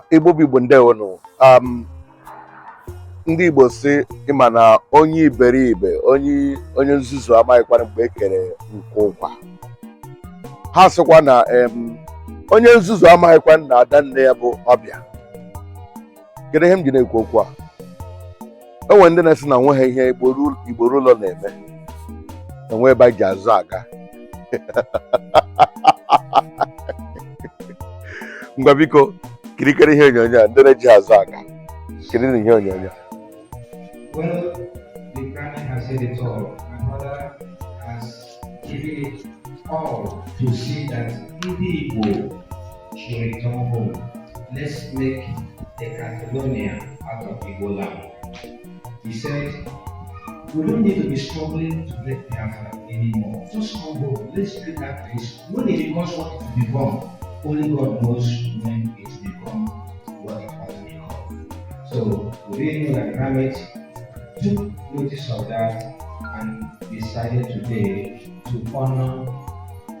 Igbo Igbo ndewo no. Ndị Igbo si ịma na onye iberibe onye nzuzu amaghịkwa mgbe ekere nke ụkwa. Ha sịkwa na onye nzuzu amaghịkwa na ada nne ya bụ ọbịa. Kedu ihe m ji na-ekwu okwu a? Enwe ndị na-esi na nweghị ihe Igbo ụlọ na-eme. Enwe ebe a ji azụ aga. Ngwa biko kirikiri ihe onyonyo a ndị na-eji azụ aga. Kedu ihe onyonyo? Well, the Grammy has said it all. My brother has given it all to see that Ndi Igbo should return home. Let's make the Custodial out of Igbo land. He said, we don't need to be struggling to get Biafra anymore. Just come home. Let's take that place. When it becomes what it become, only God knows when it becomes what it has become. So we really know that Grammy took notice of that and decided today to honor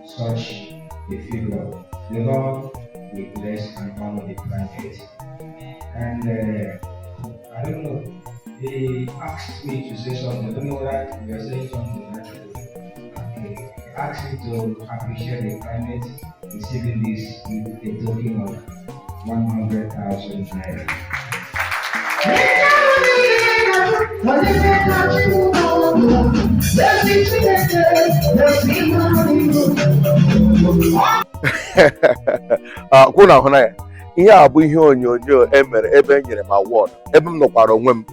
such a figure. The Lord will bless and honor the planet. And I don't know, they asked me to say something. I don't know whether you are saying something actually. Okay. They asked me to appreciate the climate receiving this with a token of 100,000 naira. Kwụna ahụ na ya ihe a bụ ihe onyonyo emere ebe e nyere m award ebe m nọkwara onwe m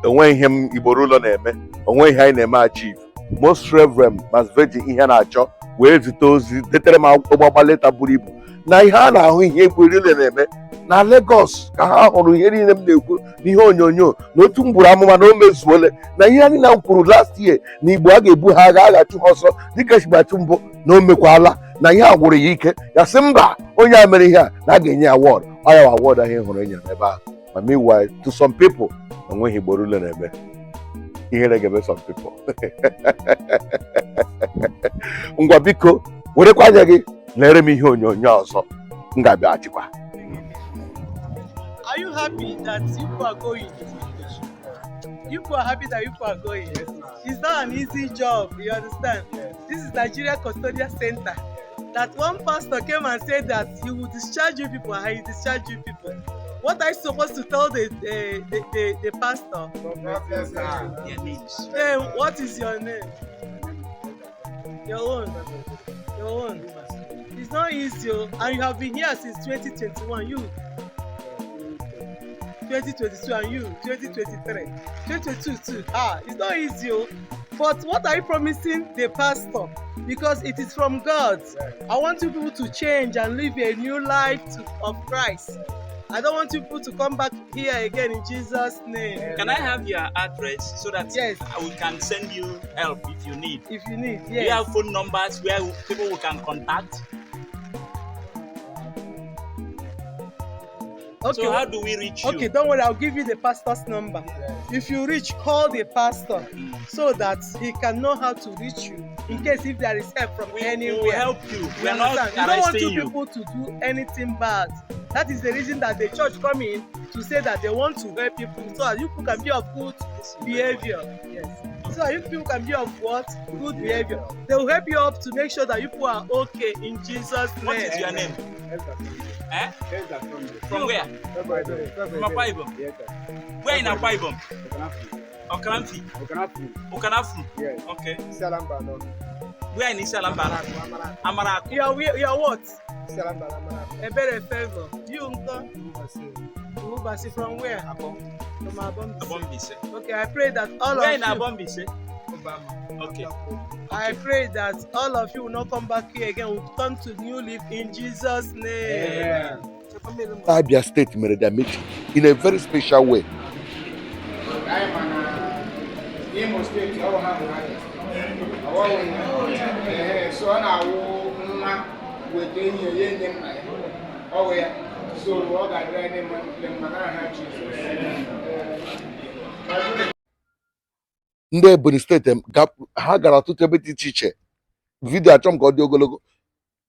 enwe ihe m Igbo ụlọ na-eme onwe ihe anyị na-eme achieve most reverend mas veji ihe na-achọ wee zite ozi detere m ụgbọgba leta buru ibu na ihe a na-ahụ ihe Igbo ụlọ na-eme na Lagos ka ha hụrụ ihe niile m na-ekwu n'ihe onyonyo na otu m gburu amụma na o mezuole na ihe niile m kwuru last year na Igbo a ga-ebu ha agha-aghachu ha ọsọ dịka echigbachu mbụ na o mekwala na ihe a gwụrụ ya ike ya sị mba onye a mere ihe a na a ga-enye award ọya award ahụ hụrụ enyere ebe ahụ ma meanwhile to some people enweghị Igbo ụlọ na-eme ihere ga-eme some people. Ngwa biko werekwa anya gị lere m ihe onyonyo ọzọ m ga-abịa achịkwa. Are you happy that you are going? You are happy that you are going. Yes, it's not an easy job, you understand? Yes. This is Nigeria Custodial Center. That one pastor came and said that he will discharge you people, and he discharge you people. What are you supposed to tell the pastor? Their names. What is your name? Your own. Your own. It's not easy, and you have been here since 2021. You 2022 and you 2023 2022 too. It's not easy, but what are you promising the pastor? Because it is from God. I want you people to change and live a new life of Christ. I don't want you people to come back here again in Jesus' name. Can I have your address so that yes, we can send you help if you need? If you need, yes. Do you have phone numbers where people can contact? Okay. So how do we reach you? Okay, don't worry, I'll give you the pastor's number. If you reach, call the pastor so that he can know how to reach you in case if there is help from anywhere. We will help you. We are not you don't want two you. people to do anything bad. That is the reason that the church come in to say that they want to help people so that you people can be of good behavior. Yes. So that you people can be of what? Good behavior. They will help you up to make sure that you people are okay in Jesus' name. What is your name? Eh? From where? From Ala Igbo. Where in Ala Igbo? Okaramfi. Okanafu. Yes. Okay. Where in Isalamba? Amaraku. You are what? A better favor. You Ubasi from where? From Abombise. Okay, I pray that all where of in you. Abombise? Okay. I pray that all of you will not come back here again. Will turn to new life in Jesus' name. Abia State mere their meeting in a very special way. Imo State, so now with so what I read in Ndị Ebonyi steeti ha gara ọtụtụ ebe dị iche iche vidio achọ m ka ọ dị ogologo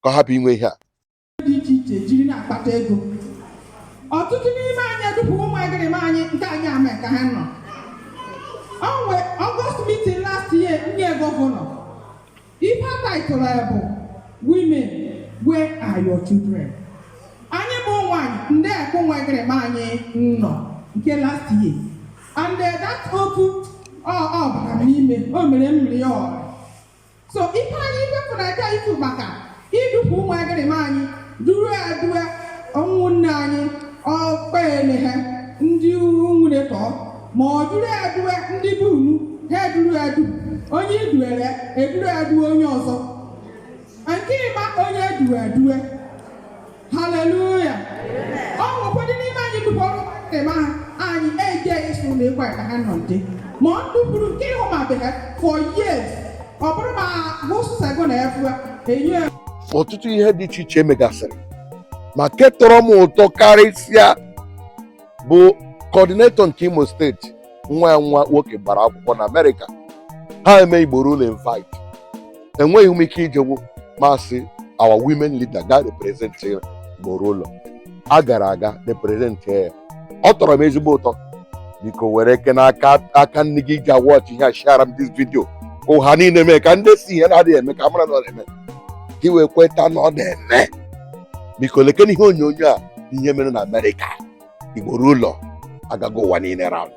ka ọ hapụ inwe ihe a dị iche iche jiri na-akpata ego ọtụtụ n'ime anyị edupu ụmụ egịrịma anyị nke anyị ama ka ha nọ. Onwe August meeting last year nye gọvanọ ife title bụ Women, where are your children? Anyị bụ nwaanyị ndị ekwu nwa egịrịma anyị nọ nke last year, and that okwu ọ bara m n'ime o mere mmiri ọrụ. So ife anyị ifepụrụ aka ifu maka idupu ụmụ egịrịma anyị duru edue ụmụnne anyị ọkpele ha ndị nwere tọọ ma ọ duru edue ndị bụ unu ha eduru edu onye iduere eduru edu onye ọzọ nke ịma onye edue edue. Haleluya. Ọ ụfọdụ n'ime anyị dupụrụ ịma anyị eje ịsụ na ịkwa ka ha nọ ndị ma ọ dupụrụ nke ịhụ ma be ha for years ọ bụrụ ma bụsụsago na efu enye ọtụtụ ihe dị iche iche megasịrị ma ketọrọ m ụtọ karịsịa bụ coordinator nke Imo steeti nwa ya nwa nwoke gbara akwụkwọ na Amerịka. Ha eme Igboro ụlọ invite, enweghị m ike ijewu masị our women leader ga represent Igboro ụlọ. A gara aga represent ya, ọ tọrọ m ezigbo ụtọ. Biko were eke n'aka nne gị ji watch ihe a share m this video ka ụha niile mee ka ndị si ihe na-adịghị eme ka mara na ọ na-eme ka i wee kweta na ọ na-eme. Biko lekene ihe onyonyo a ihe mere na Amerịka. Igboro ụlọ agago ụwa niile round.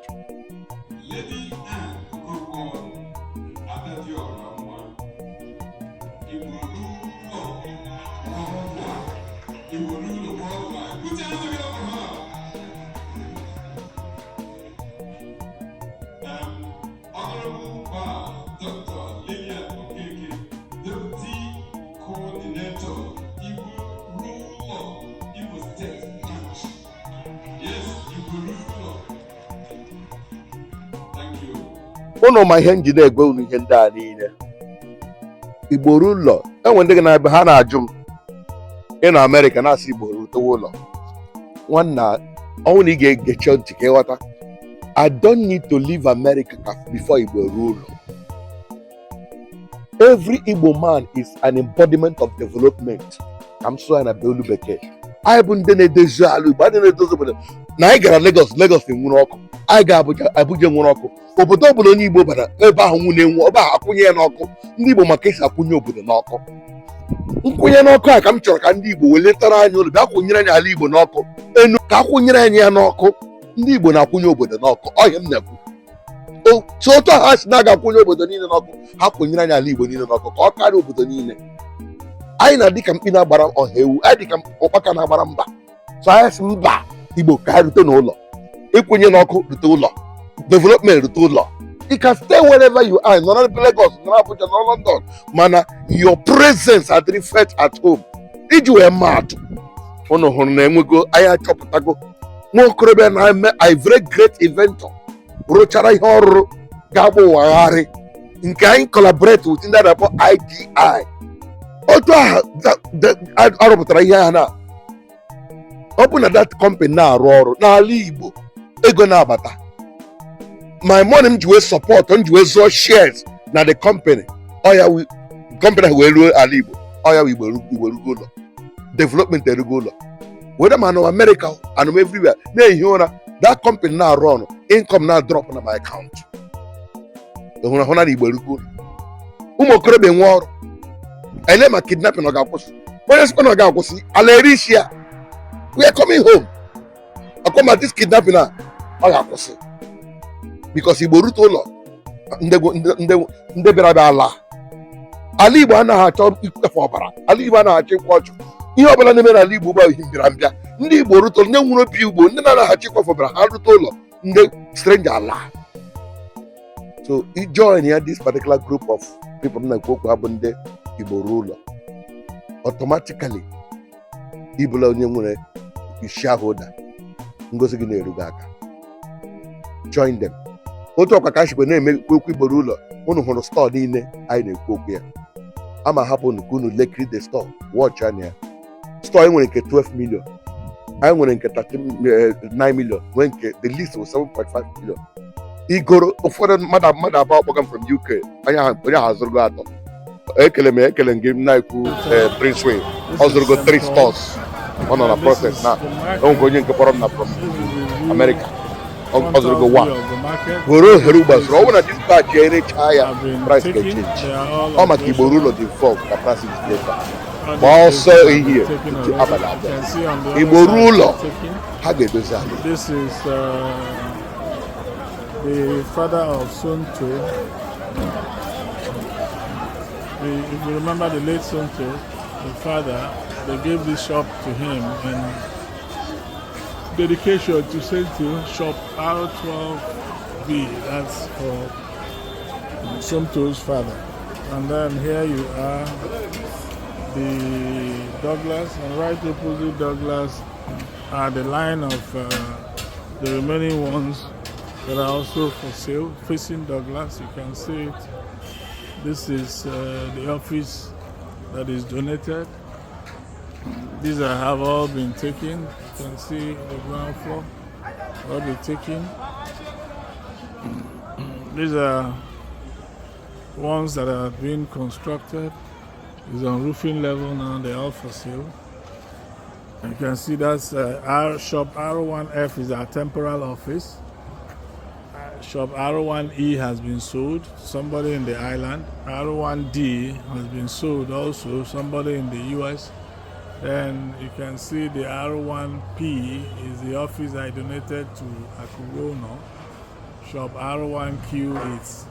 Unu ma ihe njide egwe unu ihe ndị a niile. Igboro ụlọ enwe ndị na-abịa ha na-ajụ m ị na Amerịka na-asị Igboro rutewe ụlọ. Nwanna ọnwụ na ị ga-egeche ntị ka ịghọta, I don't need to leave America before Igboro ụlọ. Every Igbo man is an embodiment of development. I'm sorry na beolu bekee. Anyị bụ ndị na-edozi ala Igbo, ndị na-edozi obodo. Na anyị gara Lagos enwere ọkụ, anyị ga Abuja nwere ọkụ. Obodo ọbụla onye Igbo bara ebe ahụ nwụ na-enwu, ebe ahụ akwụnye ya n'ọkụ. Ndị Igbo maka esi akwụnye obodo n'ọkụ. Nkwụnye n'ọkụ a ka m chọrọ ka ndị Igbo weletara anyị ụlọ bịa kwụnyere anyị ala Igbo n'ọkụ. Enu ka akwụnyere anyị ya n'ọkụ. Ndị Igbo na-akwụnye obodo n'ọkụ. Ọhịa m na-ekwu. So otu ha si na-aga akwụnye obodo niile n'ọkụ, ha kwụnyere anyị ala Igbo niile n'ọkụ ka ọ karịa obodo niile. Anyị na-adị ka mkpi na-agbara ọha ewu, anyị dị ka ụkpaka na-agbara mba. So anyị si mba Igbo ka anyị rute n'ụlọ. Ịkwụnye n'ọkụ rute ụlọ. Development rute ụlọ. You can stay wherever you are, not in Lagos, not Abuja, not London. Mana your presence at reflect at home. Iji wee mad. Unu hụrụ na enwego anyị achọpụtago nwa okorobịa na-eme a very great inventor. Rụchara ihe ọrụrụ ga-agba ụwagharị nke anyị collaborate with ndị na-akpọ IDI. Otu arụpụtara ihe ha na ọ bụ na that company na-arụ ọrụ n'ala Igbo ego na-abata. My money m ji wee support m ji wee zụọ shares na the company. Company wee ruo ala Igbo. Ọya Igbo rugo ụlọ. Development erugo ụlọ. Whether man of America and everywhere na-ehi ụra that company na-arụ ọrụ income na-drop na my account. Hụna na Igbo erugo ụlọ. Ụmụ okorobịa nwe ọrụ. Ele ma kidnapping ọ ga-akwụsị. Onye sikwa na ọ ga-akwụsị ala eri isi ya. We are coming home. Akọma this kidnapping a ọ ga-akwụsị. Because Igbo rute ụlọ ndị bịara abịa ala Igbo anaghị achọ ikwefe ọbara. Ala Igbo anaghị achọ ikwe ọchụ. Ihe ọbụla na-eme n'ala Igbo bụ ihe mbịarambịa. Ndị Igbo rute ụlọ, ndị nwere obi Igbo, ndị na-anaghị achọ ikwefe ọbara ha rute ụlọ ndị stranger ala. So you join here this particular group of people na-ekwu okwu ha bụ ndị Igbo ụlọ. Automatically ịbụla onye nwere shareholder, ngozi gị na-erugo aka. Join them. Otu ọkwa ka anyị sikwa na-eme okwu Igboro ụlọ, unu hụrụ store niile anyị na-ekwu okwu ya. Ama hapụ unu ka unu lekiri the store, watch anya ya. Store anyị nwere nke 12 million, anyị nwere nke 9 million, nwee nke the least was 7.5 million. Igoro ụfọdụ mmadụ abụọ kpọga m from UK, onye ahụ azụrụgo atọ. Ekele m gị na-ekwu Prince Way, ọ zụrụgo 3 stores. Ọ nọ na process na o nke onye nke kpọrọ m na from America. Ọ zụrụ go one. Were ohere gbasara ọ bụ na dispatch ya erechaa ya price ga-echenji. Ọ maka Igbo ụlọ dị fọk ka price dị taa. Ma ọsọ ehihie tutu abalị abụọ. Igbo ụlọ ha ga-edozi ala. This is the father of Sonto. If you remember the late Sonto, the father, they gave this shop to him in dedication to Sonto, shop R12B. That's for Sonto's father. And then here you are, the Douglas, and right opposite Douglas are the line of the remaining ones that are also for sale, facing Douglas. You can see it. This is the office that is donated. These have all been taken. You can see the ground floor, all been taken. These are ones that are being constructed. It's on roofing level now, they're all for sale. You can see that's our shop R1F is our temporal office. Shop R1E has been sold, somebody in the island. R1D has been sold also, somebody in the US. Then you can see the R1P is the office I donated to Akurono. Shop R1Q is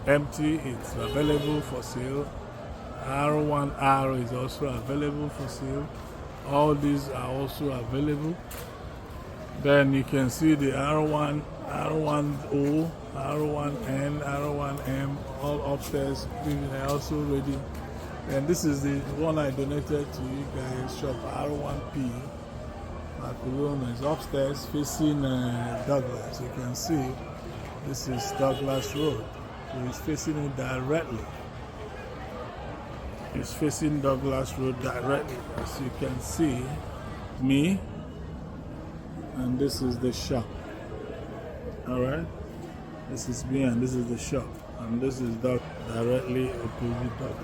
empty, it's available for sale. R1R is also available for sale. All these are also available. Then you can see the R1, R1O, R1N, R1M, all upstairs. They're also ready. And this is the one I donated to you guys, shop R1P. Macarona is upstairs facing Douglas. You can see this is Douglas Road. So it's facing it directly. It's facing Douglas Road directly. As you can see, me, and this is the shop. Alright? This is me and this is the shop. And this is directly opposite Douglas.